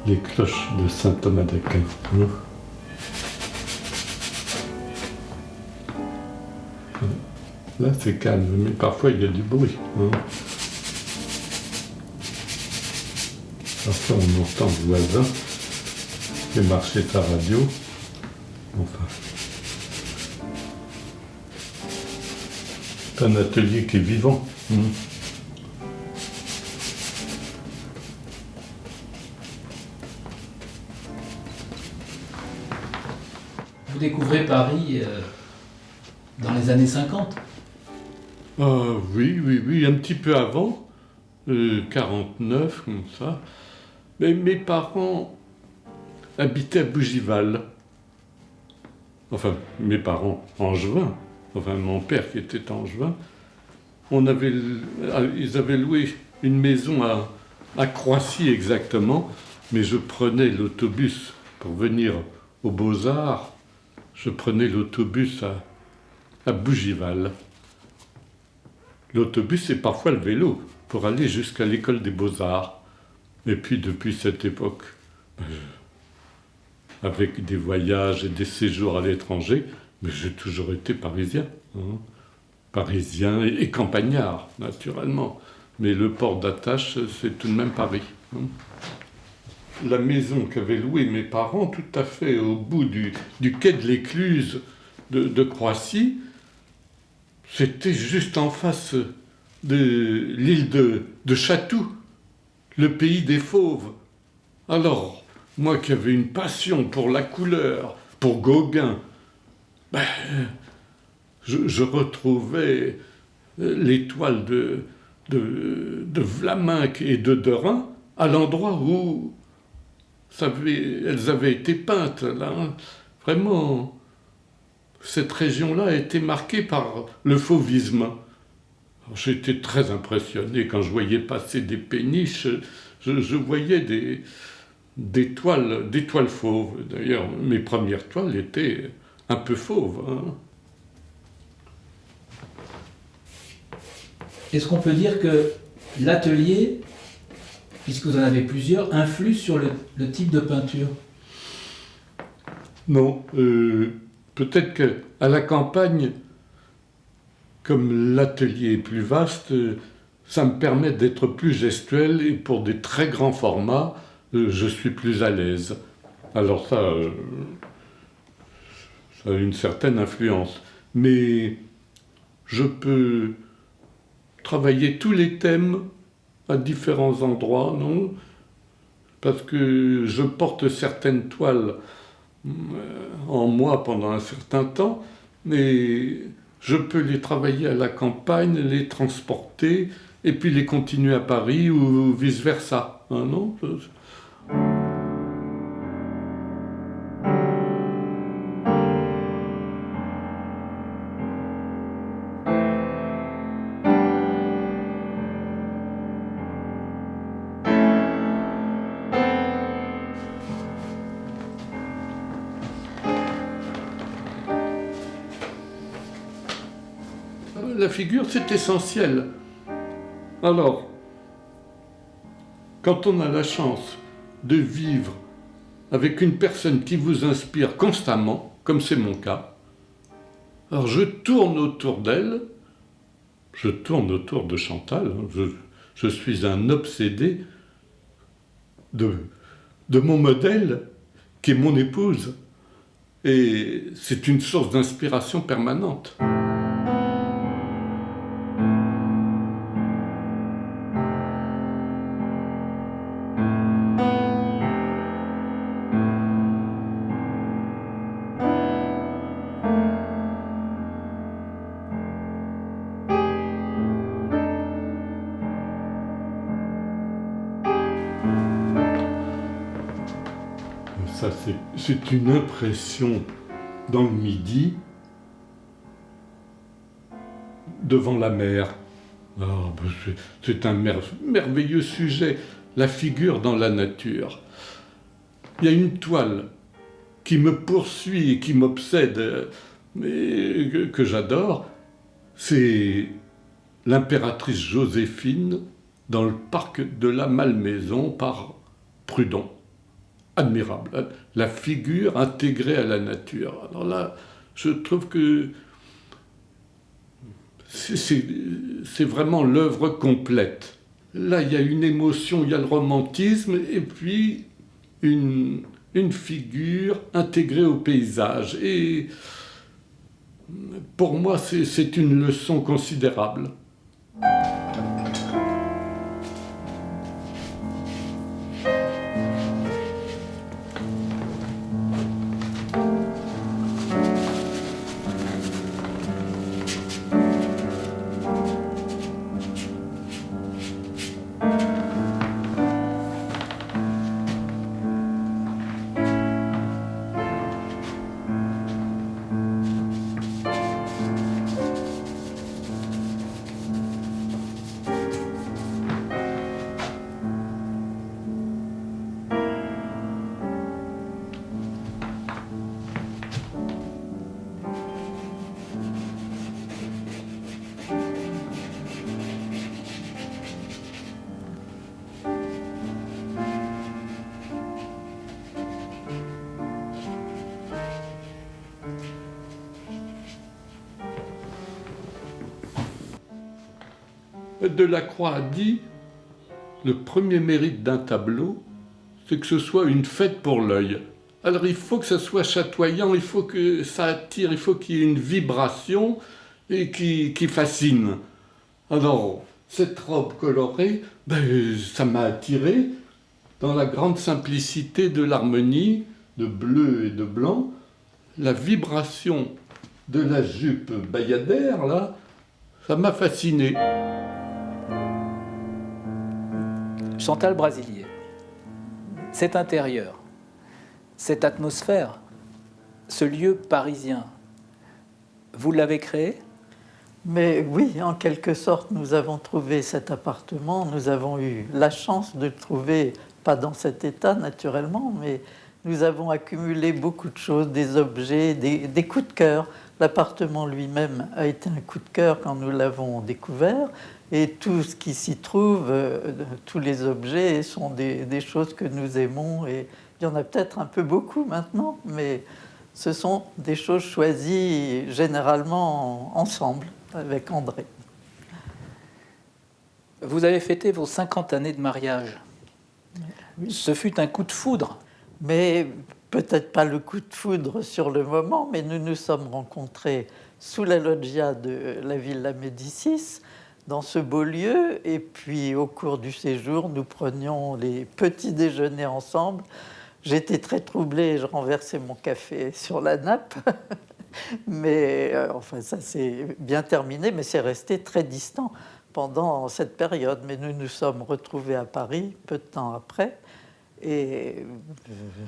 Les cloches de saint Thomas d'Aquin. Là, c'est calme, mais parfois il y a du bruit. Parfois on entend le voisin qui fait marcher sa radio. Enfin, c'est un atelier qui est vivant. Vous découvrez Paris dans les années 50 ? Oui, un petit peu avant, 49, comme ça. Mais mes parents habitaient à Bougival. Enfin, mes parents, angevins. Enfin, mon père qui était angevin. Ils avaient loué une maison à Croissy exactement, mais je prenais l'autobus pour venir aux Beaux-Arts. Je prenais l'autobus à Bougival. L'autobus et parfois le vélo pour aller jusqu'à l'école des Beaux-Arts. Et puis depuis cette époque, avec des voyages et des séjours à l'étranger, mais j'ai toujours été parisien. Parisien et campagnard, naturellement. Mais le port d'attache, c'est tout de même Paris. La maison qu'avaient louée mes parents, tout à fait au bout du quai de l'Écluse de Croissy, c'était juste en face de l'île de Chatou, le pays des fauves. Alors, moi qui avais une passion pour la couleur, pour Gauguin, je retrouvais l'étoile de Vlaminck et de Derain à l'endroit où elles avaient été peintes. Là. Vraiment, cette région-là a été marquée par le fauvisme. J'étais très impressionné quand je voyais passer des péniches. Je voyais des toiles fauves. D'ailleurs, mes premières toiles étaient un peu fauves. Est-ce qu'on peut dire que l'atelier, puisque vous en avez plusieurs, influe sur le type de peinture ? Non. Peut-être qu'à la campagne, comme l'atelier est plus vaste, ça me permet d'être plus gestuel et pour des très grands formats, je suis plus à l'aise. Alors ça a une certaine influence. Mais je peux travailler tous les thèmes à différents endroits, non ? Parce que je porte certaines toiles en moi pendant un certain temps, mais je peux les travailler à la campagne, les transporter, et puis les continuer à Paris ou vice-versa. Non ? La figure, c'est essentiel. Alors, quand on a la chance de vivre avec une personne qui vous inspire constamment, comme c'est mon cas, alors je tourne autour d'elle, je tourne autour de Chantal, je suis un obsédé de mon modèle, qui est mon épouse, et c'est une source d'inspiration permanente. ça, c'est une impression dans le Midi, devant la mer. Oh, ben c'est un merveilleux sujet, la figure dans la nature. Il y a une toile qui me poursuit et qui m'obsède, mais que j'adore, c'est l'impératrice Joséphine dans le parc de la Malmaison par Prudhon. Admirable, la figure intégrée à la nature. Alors là, je trouve que c'est vraiment l'œuvre complète. Là, il y a une émotion, il y a le romantisme, et puis une figure intégrée au paysage. Et pour moi, c'est une leçon considérable. Delacroix a dit « Le premier mérite d'un tableau, c'est que ce soit une fête pour l'œil. » Alors il faut que ça soit chatoyant, il faut que ça attire, il faut qu'il y ait une vibration et qui fascine. Alors, cette robe colorée, ça m'a attiré dans la grande simplicité de l'harmonie, de bleu et de blanc, la vibration de la jupe bayadère, là, ça m'a fasciné. Chantal Brasilier, cet intérieur, cette atmosphère, ce lieu parisien, vous l'avez créé ? Mais oui, en quelque sorte, nous avons trouvé cet appartement, nous avons eu la chance de le trouver, pas dans cet état naturellement, mais nous avons accumulé beaucoup de choses, des objets, des coups de cœur. L'appartement lui-même a été un coup de cœur quand nous l'avons découvert, et tout ce qui s'y trouve, tous les objets sont des choses que nous aimons, et il y en a peut-être un peu beaucoup maintenant, mais ce sont des choses choisies généralement ensemble, avec André. Vous avez fêté vos 50 années de mariage. Oui. Ce fut un coup de foudre. Mais peut-être pas le coup de foudre sur le moment, mais nous nous sommes rencontrés sous la loggia de la Villa Médicis, dans ce beau lieu, et puis au cours du séjour, nous prenions les petits déjeuners ensemble. J'étais très troublée, je renversais mon café sur la nappe, mais enfin ça s'est bien terminé, mais c'est resté très distant pendant cette période. Mais nous nous sommes retrouvés à Paris peu de temps après, et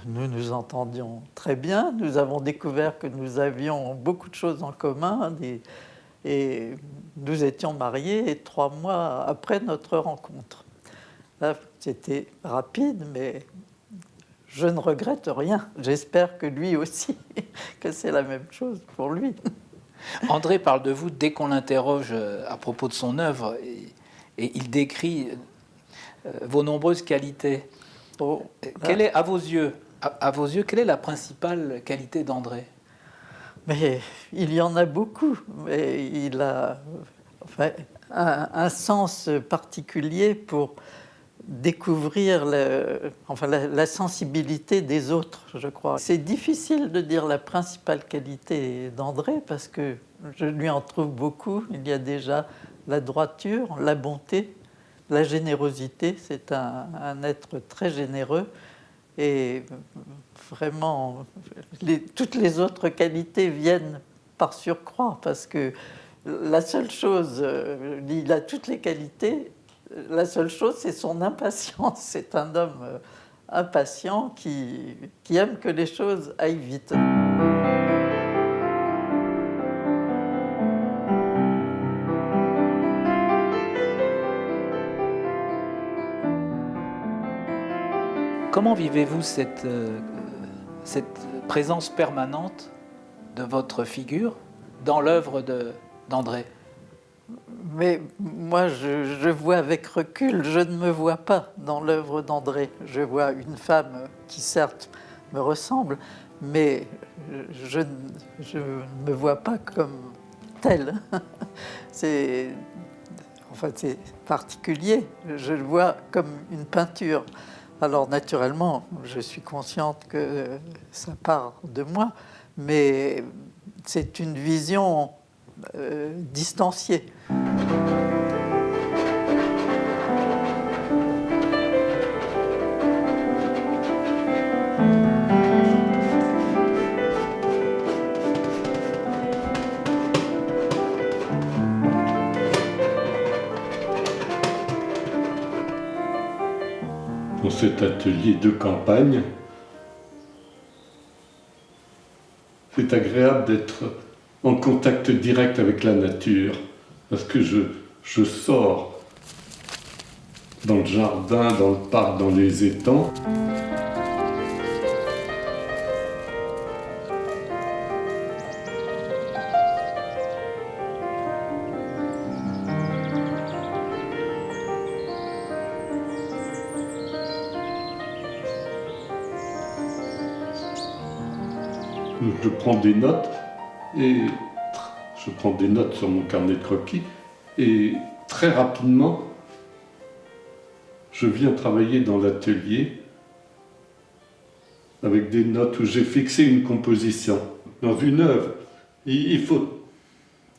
nous nous entendions très bien. Nous avons découvert que nous avions beaucoup de choses en commun, et nous étions mariés 3 mois après notre rencontre. Là, c'était rapide, mais je ne regrette rien. J'espère que lui aussi, que c'est la même chose pour lui. André parle de vous dès qu'on l'interroge à propos de son œuvre, et il décrit vos nombreuses qualités. Oh, Quelle est, à vos yeux, quelle est la principale qualité d'André ? mais il y en a beaucoup. Mais il a un sens particulier pour découvrir la sensibilité des autres, je crois. C'est difficile de dire la principale qualité d'André parce que je lui en trouve beaucoup. Il y a déjà la droiture, la bonté, la générosité. C'est un être très généreux, et vraiment toutes les autres qualités viennent par surcroît, parce que la seule chose, il a toutes les qualités. La seule chose, c'est son impatience. C'est un homme impatient qui aime que les choses aillent vite. Comment vivez-vous cette présence permanente de votre figure dans l'œuvre d'André? Mais moi, je vois avec recul, je ne me vois pas dans l'œuvre d'André. Je vois une femme qui certes me ressemble, mais je ne me vois pas comme telle. C'est particulier, je le vois comme une peinture. Alors naturellement, je suis consciente que ça part de moi, mais c'est une vision distanciée. Dans cet atelier de campagne, c'est agréable d'être en contact direct avec la nature, parce que je sors dans le jardin, dans le parc, dans les étangs. Je prends des notes sur mon carnet de croquis et très rapidement, je viens travailler dans l'atelier avec des notes où j'ai fixé une composition. Dans une œuvre, il faut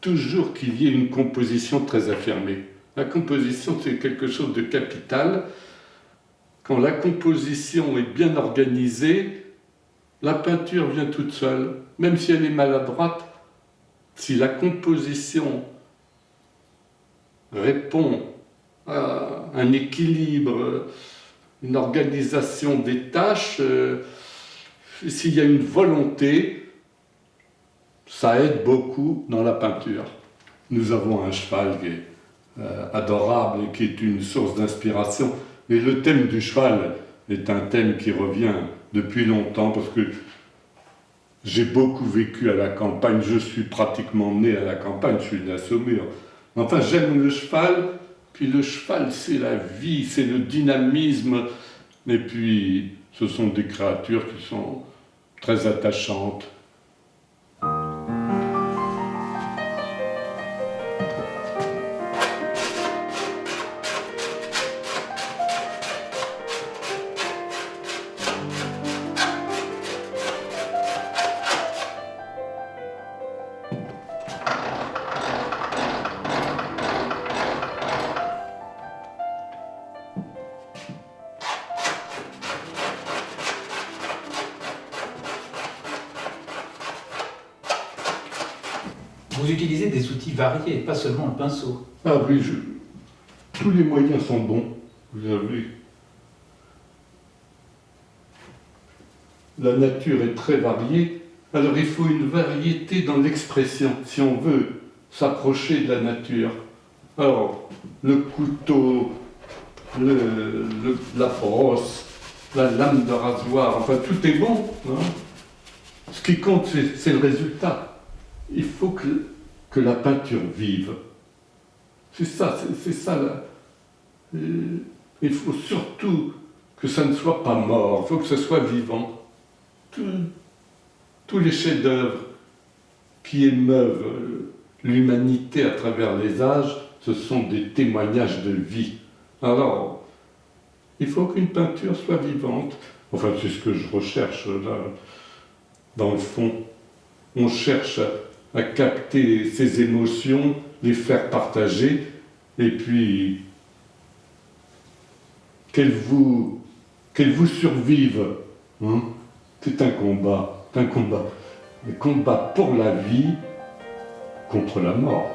toujours qu'il y ait une composition très affirmée. La composition, c'est quelque chose de capital. Quand la composition est bien organisée, la peinture vient toute seule, même si elle est maladroite. Si la composition répond à un équilibre, une organisation des tâches, s'il y a une volonté, ça aide beaucoup dans la peinture. Nous avons un cheval qui est adorable et qui est une source d'inspiration. Mais le thème du cheval est un thème qui revient depuis longtemps, parce que j'ai beaucoup vécu à la campagne, je suis pratiquement né à la campagne, je suis né à Saumur. Enfin, j'aime le cheval, puis le cheval, c'est la vie, c'est le dynamisme, et puis ce sont des créatures qui sont très attachantes. Vous utilisez des outils variés, pas seulement le pinceau. Ah oui, tous les moyens sont bons, vous avez. La nature est très variée, alors il faut une variété dans l'expression, si on veut s'approcher de la nature. Alors, le couteau, la brosse, la lame de rasoir, enfin tout est bon. Hein. Ce qui compte, c'est le résultat. Il faut que la peinture vive. C'est ça là. Il faut surtout que ça ne soit pas mort, il faut que ça soit vivant. Tous les chefs-d'œuvre qui émeuvent l'humanité à travers les âges, ce sont des témoignages de vie. Alors, il faut qu'une peinture soit vivante. Enfin, c'est ce que je recherche là, dans le fond. On cherche à capter ces émotions, les faire partager, et puis qu'elles vous survivent. Hein. C'est un combat, un combat pour la vie contre la mort.